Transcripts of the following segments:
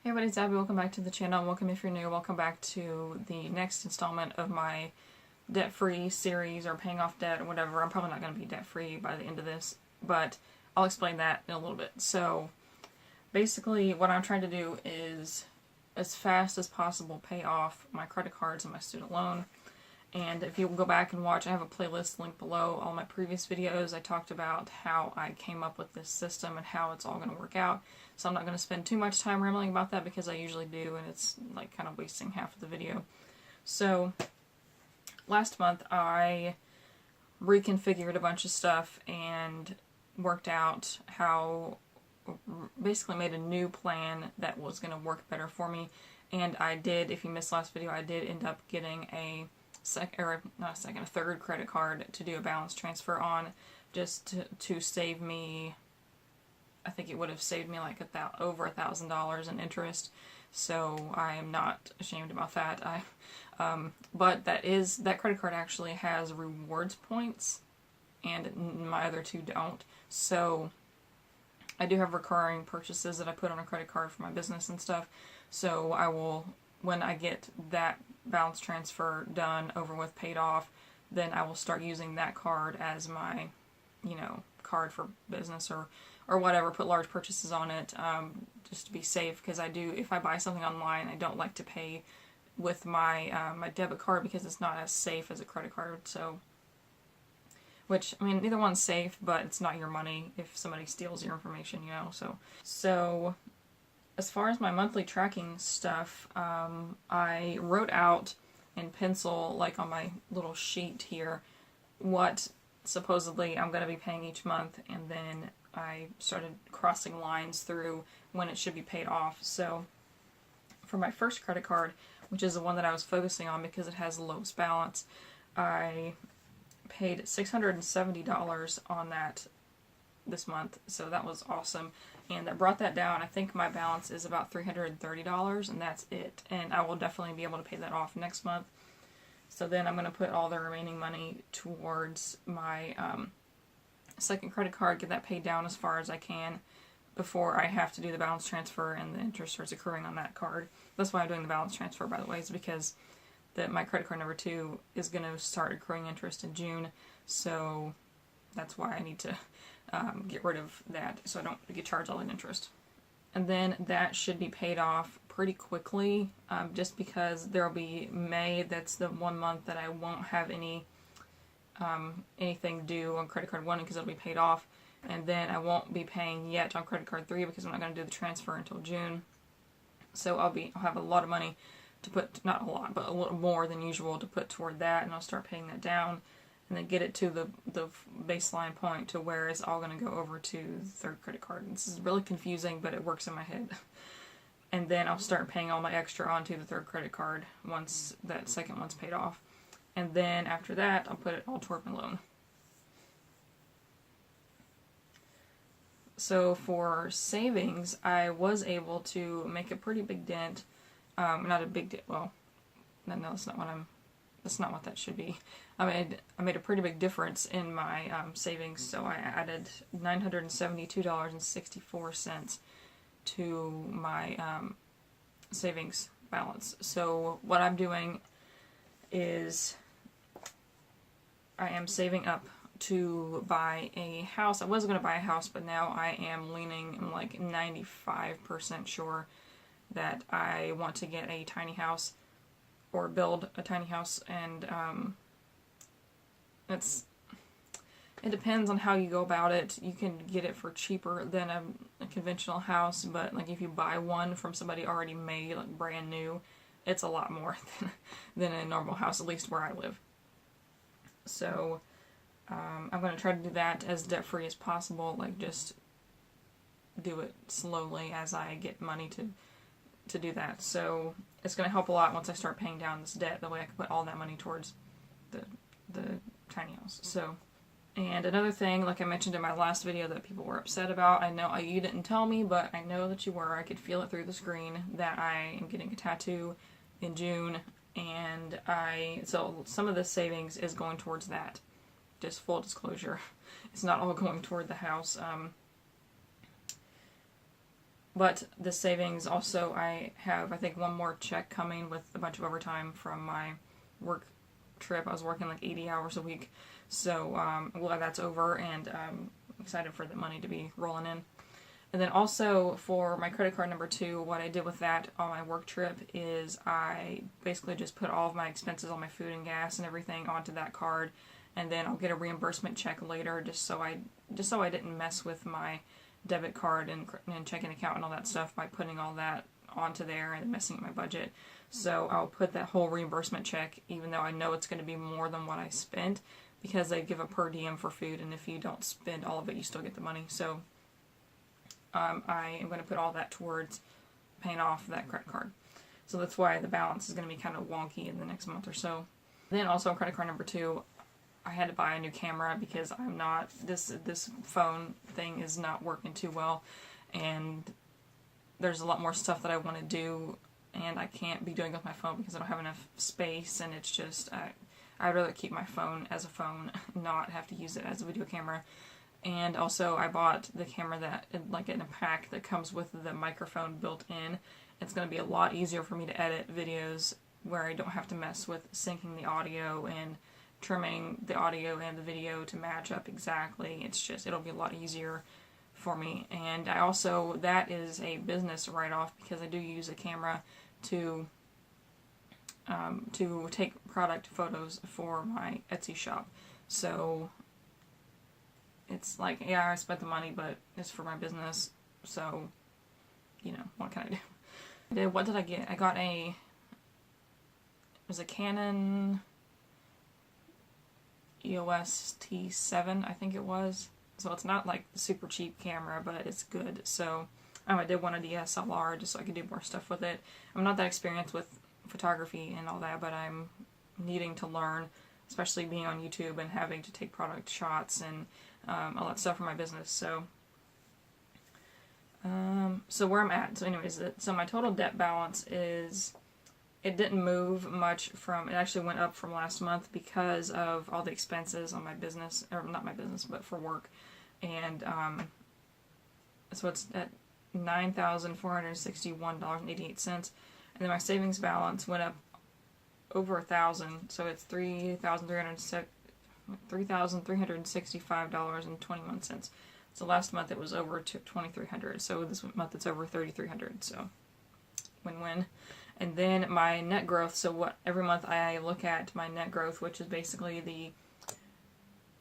Hey everybody, it's Abby. Welcome back to the channel. Welcome if you're new. Welcome back to the next installment of my debt-free series, or paying off debt, or whatever. I'm probably not going to be debt-free by the end of this, but I'll explain that in a little bit. So basically what I'm trying to do is, as fast as possible, pay off my credit cards and my student loan. And if you go back and watch, I have a playlist linked below all my previous videos. I talked about how I came up with this system and how it's all going to work out. So I'm not going to spend too much time rambling about that because I usually do, and it's like kind of wasting half of the video. So last month I reconfigured a bunch of stuff and worked out how, basically made a new plan that was going to work better for me. And I did, if you missed last video, I did end up getting a third credit card to do a balance transfer on, just to save me. I think it would have saved me like over $1,000 in interest, so I am not ashamed about that. But that credit card actually has rewards points, and my other two don't. So I do have recurring purchases that I put on a credit card for my business and stuff. So I will, when I get that balance transfer done, over with, paid off, then I will start using that card as my, card for business or whatever, put large purchases on it, just to be safe, because if I buy something online, I don't like to pay with my my debit card because it's not as safe as a credit card. So, which, I mean, neither one's safe, but it's not your money if somebody steals your information, So as far as my monthly tracking stuff, I wrote out in pencil, like on my little sheet here, what supposedly I'm going to be paying each month, and then I started crossing lines through when it should be paid off. So for my first credit card, which is the one that I was focusing on because it has the lowest balance, I paid $670 on that this month, so that was awesome. And that brought that down. I think my balance is about $330, and that's it. And I will definitely be able to pay that off next month. So then I'm going to put all the remaining money towards my second credit card, get that paid down as far as I can before I have to do the balance transfer and the interest starts accruing on that card. That's why I'm doing the balance transfer, by the way, is because my credit card number 2 is going to start accruing interest in June. So that's why I need to get rid of that so I don't get charged all that interest. And then that should be paid off pretty quickly, just because there'll be May. That's the 1 month that I won't have anything due on credit card 1 because it'll be paid off, and then I won't be paying yet on credit card 3 because I'm not going to do the transfer until June. So I'll have a lot of money to put, not a lot, but a little more than usual to put toward that, and I'll start paying that down, and then get it to the baseline point to where it's all going to go over to the third credit card. And this is really confusing, but it works in my head. And then I'll start paying all my extra onto the third credit card once that second one's paid off. And then after that, I'll put it all toward my loan. So for savings, I was able to make a pretty big dent. Not a big dent, well, no, that's not what that should be. I made a pretty big difference in my savings, so I added $972.64 to my savings balance. So what I'm doing is I am saving up to buy a house. I was going to buy a house, but now I am leaning, I'm like 95% sure that I want to get a tiny house, or build a tiny house, and it depends on how you go about it. You can get it for cheaper than a conventional house, but like if you buy one from somebody already made, like brand new, it's a lot more than a normal house, at least where I live. So I'm going to try to do that as debt-free as possible, like just do it slowly as I get money to do that. So it's going to help a lot once I start paying down this debt. That way I can put all that money towards the tiny house. So, and another thing, like I mentioned in my last video that people were upset about, I know you didn't tell me, but I know that you were. I could feel it through the screen that I am getting a tattoo in June, and so some of the savings is going towards that. Just full disclosure, it's not all going toward the house. But the savings also, I have, I think, one more check coming with a bunch of overtime from my work trip. I was working like 80 hours a week. So, well, that's over, and I'm excited for the money to be rolling in. And then also for my credit card number 2, what I did with that on my work trip is I basically just put all of my expenses on my food and gas and everything onto that card, and then I'll get a reimbursement check later just so I didn't mess with my debit card and checking account and all that stuff by putting all that onto there and messing with my budget. So I'll put that whole reimbursement check, even though I know it's going to be more than what I spent, because they give a per diem for food, and if you don't spend all of it, you still get the money. So I am going to put all that towards paying off that credit card. So that's why the balance is going to be kind of wonky in the next month or so. Then also on credit card number 2, I had to buy a new camera because I'm not, this phone thing is not working too well, and there's a lot more stuff that I want to do, and I can't be doing it with my phone because I don't have enough space, and it's just, I'd rather keep my phone as a phone, not have to use it as a video camera. And also I bought the camera that, like in a pack that comes with the microphone built in. It's going to be a lot easier for me to edit videos where I don't have to mess with syncing the audio and trimming the audio and the video to match up exactly. It's just, it'll be a lot easier for me. And I also, that is a business write-off because I do use a camera to take product photos for my Etsy shop. So it's like, yeah, I spent the money, but it's for my business, so, you know, what can I do? What did I get? I got it was a Canon EOS T7, I think it was. So it's not like the super cheap camera, but it's good. So I did want a DSLR just so I could do more stuff with it. I'm not that experienced with photography and all that, but I'm needing to learn, especially being on YouTube and having to take product shots and all that stuff for my business. So so where I'm at. So anyways, so my total debt balance is, it didn't move much from, it actually went up from last month because of all the expenses on my business, or not my business, but for work. And so it's at $9,461.88. And then my savings balance went up over $1,000, so it's $3,365.21. So last month it was over $2,300. So this month it's over $3,300. So win-win. And then my net growth. So what, every month I look at my net growth, which is basically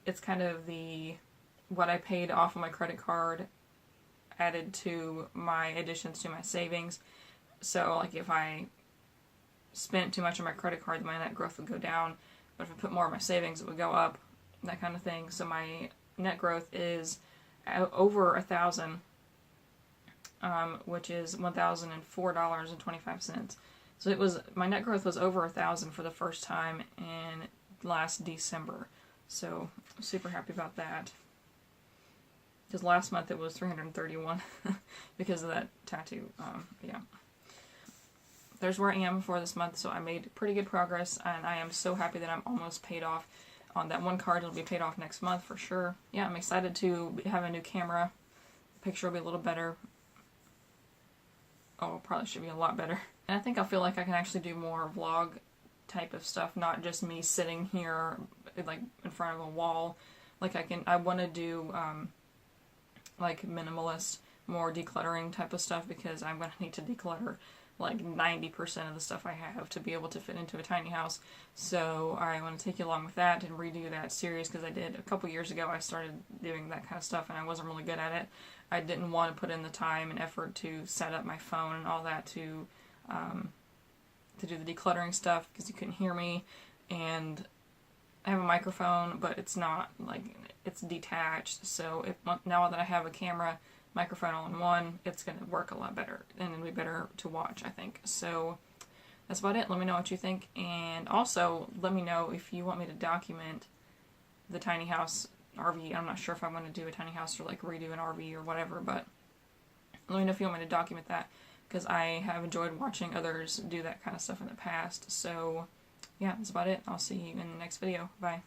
it's kind of what I paid off of my credit card added to my additions to my savings. So like if I spent too much on my credit card, my net growth would go down. But if I put more in my savings, it would go up, that kind of thing. So my net growth is over 1,000, which is $1,004.25. So my net growth was over 1,000 for the first time in last December. So I'm super happy about that. Because last month it was 331 because of that tattoo. Yeah. There's where I am for this month, so I made pretty good progress, and I am so happy that I'm almost paid off on that one card. It'll be paid off next month for sure. Yeah, I'm excited to have a new camera. The picture will be a little better. Oh, probably should be a lot better. And I think I'll feel like I can actually do more vlog type of stuff, not just me sitting here like in front of a wall. Like I want to do like minimalist, more decluttering type of stuff, because I'm going to need to declutter like 90% of the stuff I have to be able to fit into a tiny house. So I want to take you along with that and redo that series, because I did a couple years ago. I started doing that kind of stuff and I wasn't really good at it. I didn't want to put in the time and effort to set up my phone and all that to do the decluttering stuff, because you couldn't hear me, and I have a microphone, but it's not like, it's detached. So now that I have a camera, microphone all in one, it's going to work a lot better, and it'll be better to watch, I think. So that's about it. Let me know what you think, and also let me know if you want me to document the tiny house RV. I'm not sure if I want to do a tiny house or like redo an RV or whatever, but let me know if you want me to document that, because I have enjoyed watching others do that kind of stuff in the past. So yeah, that's about it. I'll see you in the next video. Bye.